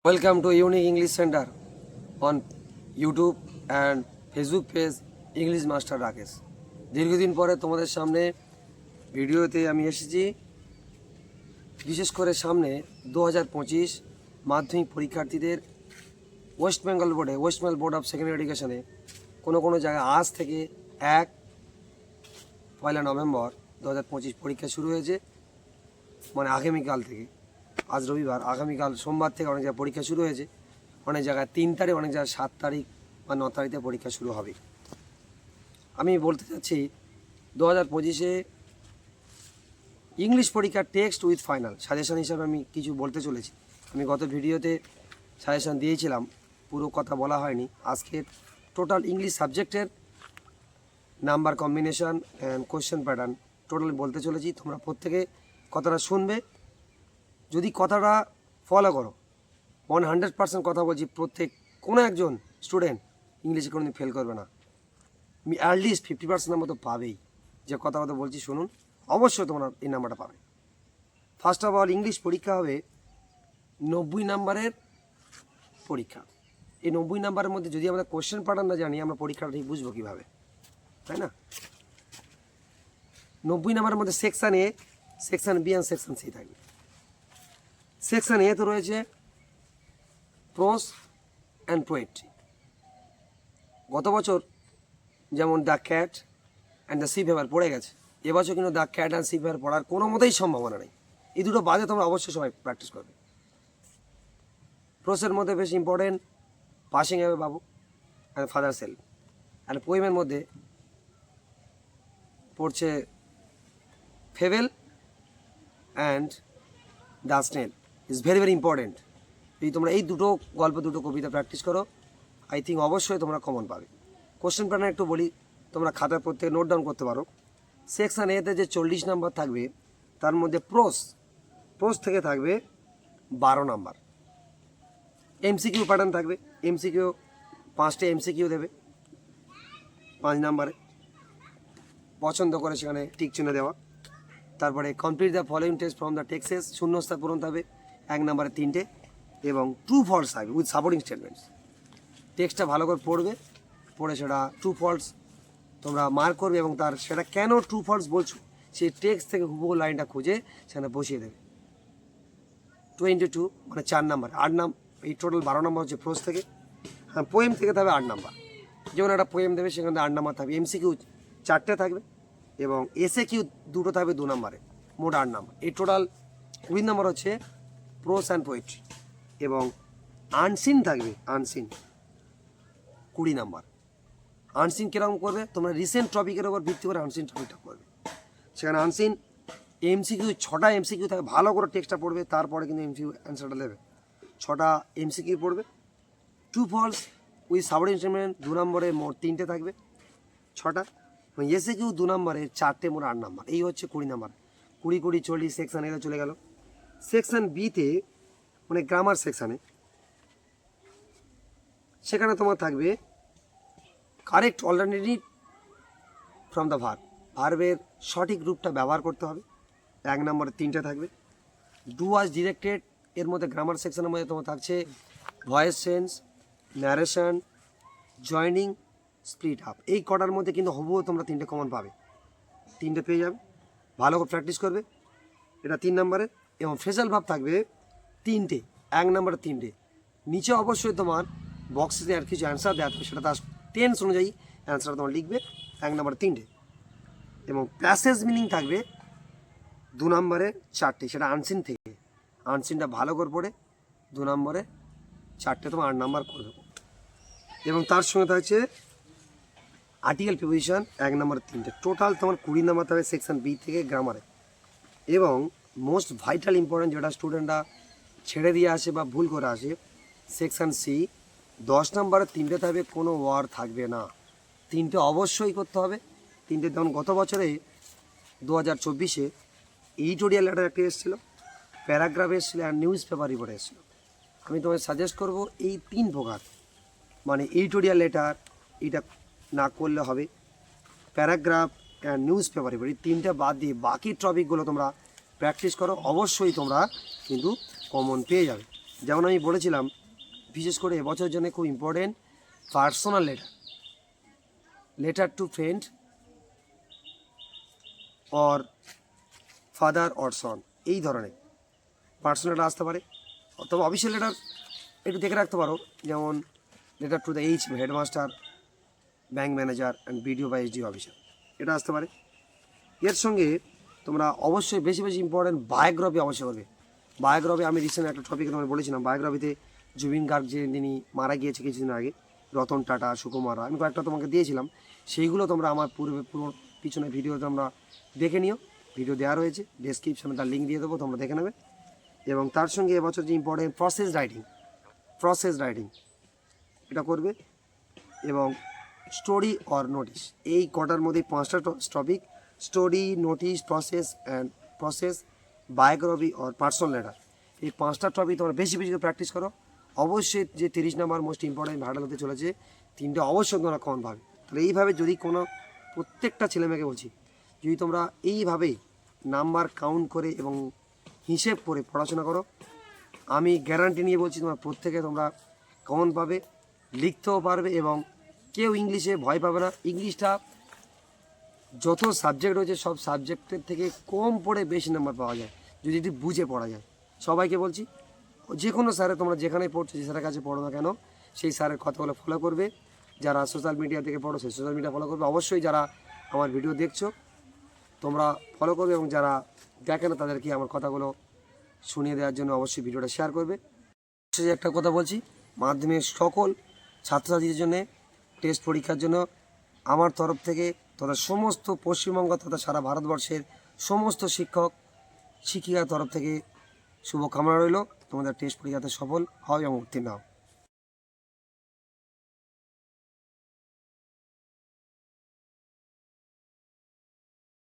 Welcome to Unique English Center on YouTube and Facebook page English Master Rakesh। দীর্ঘদিন পরে তোমাদের সামনে ভিডিওতে আমি এসেছি। বিশেষ করে সামনে 2025 মাধ্যমিক পরীক্ষার্থীদের West Bengal board of secondary এডুকেশনে কোনো জায়গায় আজ থেকে 1 নভেম্বর 2025 পরীক্ষা শুরু হয়েছে। মানে আগামীকাল থেকে, আজ রবিবার, আগামীকাল সোমবার থেকে অনেক জায়গায় পরীক্ষা শুরু হয়েছে। অনেক জায়গায় 3 তারিখ, অনেক জায়গায় 7 তারিখ বা 9 তারিখে পরীক্ষা শুরু হবে। আমি বলতে চাচ্ছি 2025-এ ইংলিশ পরীক্ষার টেক্সট উইথ ফাইনাল সাজেশন হিসাবে আমি কিছু বলতে চলেছি। আমি গত ভিডিওতে সাজেশন দিয়েছিলাম, পুরো কথা বলা হয়নি। আজকে টোটাল ইংলিশ সাবজেক্টের number combination and question pattern total বলতে চলেছি। তোমরা প্রত্যেকে কথাটা শুনবে, যদি কথাটা ফলো করো 100% কথা বলছি, প্রত্যেক কোনো একজন স্টুডেন্ট ইংলিশে কোনোদিন ফেল করবে না। অ্যাটলিস্ট 50% মতো পাবেই। যে কথা বলছি শুনুন, অবশ্যই তোমরা এই নাম্বারটা পাবে। ফার্স্ট অফ অল, ইংলিশ পরীক্ষা হবে 90 নাম্বারের পরীক্ষা। এই 90 নাম্বারের মধ্যে যদি আমরা কোয়েশ্চেন প্যাটার্ন না জানি, আমরা পরীক্ষাটা ঠিক বুঝবো কীভাবে, তাই না? 90 নাম্বারের মধ্যে section A, section B and section C থাকবে। সেকশান এ তো রয়েছে প্রোজ অ্যান্ড পোয়েট্রি। গত বছর যেমন the cat and the sea fever পড়ে গেছে, এবছর কিন্তু the cat and sea fever পড়ার কোনো মতেই সম্ভাবনা নেই। এই দুটো বাদে তোমরা অবশ্যই সবাই প্র্যাকটিস করবে। প্রোজের মধ্যে বেশ important passing away Bapu and father সেল, অ্যান্ড পোয়েমের মধ্যে পড়ছে fable and the snail is very very important. যদি তোমরা এই দুটো গল্প, দুটো কবিতা প্র্যাকটিস করো, আই থিঙ্ক অবশ্যই তোমরা কমন পাবে। কোশ্চেন প্যাটার্ন একটু বলি, তোমরা খাতার প্রত্যেকে নোট ডাউন করতে পারো। সেকশান এতে যে 40 নাম্বার থাকবে, তার মধ্যে প্রোজ থেকে থাকবে 12 নাম্বার। এমসিকিউ প্যাটার্ন থাকবে, এমসিকিউ 5টে এমসিকিউ দেবে 5 নাম্বারে, পছন্দ করে সেখানে টিক চিহ্ন দেওয়া। তারপরে complete the following text from the texts, শূন্যস্থান পূরণ থাকবে 1 নাম্বারে 3টে, এবং ট্রু ফলস থাকবে উইথ সাপোর্টিং স্টেটমেন্টস। টেক্সটটা ভালো করে পড়ে সেটা ট্রু ফলস তোমরা মার্ক করবে, এবং তার সেটা কেন ট্রু ফলস বলছো সেই টেক্সট থেকে হুবহু লাইনটা খুঁজে সেখানে বসিয়ে দেবে। 22 মানে 4 নাম্বার, 8 নাম্বার, এই টোটাল 12 নাম্বার হচ্ছে প্রোজ থেকে। হ্যাঁ, পোয়েম থেকে থাকবে 8 নাম্বার। যেমন একটা পোয়েম দেবে, সেখানে 8 নাম্বার থাকবে। এমসিকিউ 4টে থাকবে, এবং এসএ কিউ 2টো থাকবে 2 নাম্বারে, মোট 8 নাম্বার। এই টোটাল 20 নাম্বার হচ্ছে প্রোজ অ্যান্ড পোয়েট্রি। এবং আনসিন থাকবে, আনসিন 20 নাম্বার। আনসিন কীরকম করবে, তোমরা রিসেন্ট টপিকের ওপর ভিত্তি করে আনসিন টপিকটা করবে। সেখানে আনসিন এমসিকিউ 6টা এমসিকিউ থাকে, ভালো করে টেক্সটটা পড়বে, তারপরে কিন্তু এমসিকিউ অ্যান্সারটা দেবে। 6টা এমসিকিউ পড়বে। True false with subordinate statement 2 নম্বরে, মোট 3টে থাকবে, 6টা। এসে কিউ 2 নম্বরে 4টে, মোট 8 নাম্বার। এই হচ্ছে 20 নাম্বার। 20, 20, 40 সেকশান এতে চলে গেল। সেকশান বিতে মানে গ্রামার সেকশানে, সেখানে তোমার থাকবে কারেক্ট অল্টারনেটিভ ফ্রম দ্য ভার্বের সঠিক রূপটা ব্যবহার করতে হবে, 1 নম্বরে 3টে থাকবে। ডু ওয়াজ ডিরেক্টেড, এর মধ্যে গ্রামার সেকশনের মধ্যে তোমার থাকছে voice change, narration, joining, split up. এই কটার মধ্যে কিন্তু হবুও তোমরা 3টে কমন পাবে, 3টে পেয়ে যাবে। ভালো করে প্র্যাকটিস করবে, এটা 3 নম্বরে। এবং ফ্রেজাল ভাব থাকবে 3টে, 1 নম্বরে 3টে। নিচে অবশ্যই তোমার বক্সে আর কিছু অ্যান্সার দেওয়া থাকবে, সেটা তার টেন্স অনুযায়ী অ্যান্সারটা তোমার লিখবে, 1 নম্বরে 3টে। এবং প্যাসেজ মিনিং থাকবে 2 নম্বরে 4টে, সেটা আনসিন থেকে। আনসিনটা ভালো করে পড়ে 2 নম্বরে 4টে তোমার 8 নাম্বার করে দেবো। এবং তার সঙ্গে থাকছে আর্টিকেল প্রিপোজিশন 1 নম্বরে 3টে। টোটাল তোমার 20 নাম্বার থাকবে সেকশন বি থেকে গ্রামারে। এবং মোস্ট ভাইটাল ইম্পর্টেন্ট, যেটা স্টুডেন্টরা ছেড়ে দিয়ে আসে বা ভুল করে আসে, সেকশন সি 10 নম্বরে 3টে থাকবে, কোনো ওয়ার থাকবে না। 3টে অবশ্যই করতে হবে, 3টে। যেমন গত বছরে 2024-এ এডিটোরিয়াল লেটার একটা এসেছিলো, প্যারাগ্রাফ এসেছিলো, আর নিউজ পেপার রিপোর্ট এসেছিলো। আমি তোমায় সাজেস্ট করবো এই 3 প্রকার, মানে এডিটোরিয়াল লেটার এটা না করলে হবে, paragraph and news paper report, এই 3টে বাদ দিয়ে বাকি টপিকগুলো তোমরা প্র্যাকটিস করো, অবশ্যই তোমরা কিন্তু কমন পেয়ে যাবে। যেমন আমি বলেছিলাম, বিশেষ করে এবছরের জন্য খুব important personal letter to friend or father or son, এই ধরনের পার্সোনাল লেটার আসতে পারে। তবে অফিসিয়াল লেটার একটু দেখে রাখতে পারো, যেমন letter to the headmaster, bank manager and BDO বা এসডি অফিসার, এটা আসতে পারে। এর সঙ্গে তোমরা অবশ্যই বেশি বেশি ইম্পর্টেন্ট বায়োগ্রাফি অবশ্যই করবে। বায়োগ্রাফি আমি রিসেন্ট একটা টপিকে তোমার বলেছিলাম, বায়োগ্রাফিতে জুবিন গার্গ যে যিনি মারা গিয়েছে কিছুদিন আগে, রতন টাটা, সুকুমার রায়, আমি কয়েকটা তোমাকে দিয়েছিলাম, সেইগুলো তোমরা আমার পুরো পিছনে ভিডিও তোমরা দেখে নিও, ভিডিও দেওয়া রয়েছে, ডেসক্রিপশনে তার লিঙ্ক দিয়ে দেবো, তোমরা দেখে নেবে। এবং তার সঙ্গে এবছর যে ইম্পর্টেন্ট প্রসেস রাইটিং এটা করবে। এবং স্টোরি অর নোটিশ, এই কটার মধ্যে 5টা topic, story, notice, process, biography or personal letter, এই 5টা টপিক তোমরা বেশি বেশি করে প্র্যাকটিস করো। অবশ্যই যে 30 নাম্বার মোস্ট ইম্পর্টেন্ট ভাইরাল হতে চলেছে, 3টে অবশ্যই তোমরা কমন পাবে। তাহলে এইভাবে যদি কোনো প্রত্যেকটা ছেলেমেয়েকে বলছি, যদি তোমরা এইভাবেই নাম্বার কাউন্ট করে এবং হিসেব করে পড়াশোনা করো, আমি গ্যারান্টি নিয়ে বলছি তোমরা প্রত্যেকে তোমরা কমন পাবে, লিখতেও পারবে এবং কেউ ইংলিশে ভয় পাবে না। ইংলিশটা যত সাবজেক্ট রয়েছে সব সাবজেক্টের থেকে কম পড়ে বেশি নাম্বার পাওয়া যায় যদি বুঝে পড়া যায়। সবাইকে বলছি, যে কোনো স্যারে তোমরা যেখানেই পড়ছো, যে স্যারের কাছে পড়ো না কেন, সেই স্যারের কথাগুলো ফলো করবে। যারা সোশ্যাল মিডিয়া থেকে পড়ো সেই সোশ্যাল মিডিয়া ফলো করবে। অবশ্যই যারা আমার ভিডিও দেখছো তোমরা ফলো করবে, এবং যারা দেখে না তাদেরকে আমার কথাগুলো শুনিয়ে দেওয়ার জন্য অবশ্যই ভিডিওটা শেয়ার করবে। অবশ্যই একটা কথা বলছি, মাধ্যমিক সকল ছাত্রছাত্রীদের জন্য টেস্ট পরীক্ষার জন্য আমার তরফ থেকে তথা সমস্ত পশ্চিমবঙ্গ তথা সারা ভারতবর্ষের সমস্ত শিক্ষক শিক্ষিকার তরফ থেকে শুভকামনা রইল, তোমাদের টেস্ট পরীক্ষাতে সফল হও এবং উত্তীর্ণ হও।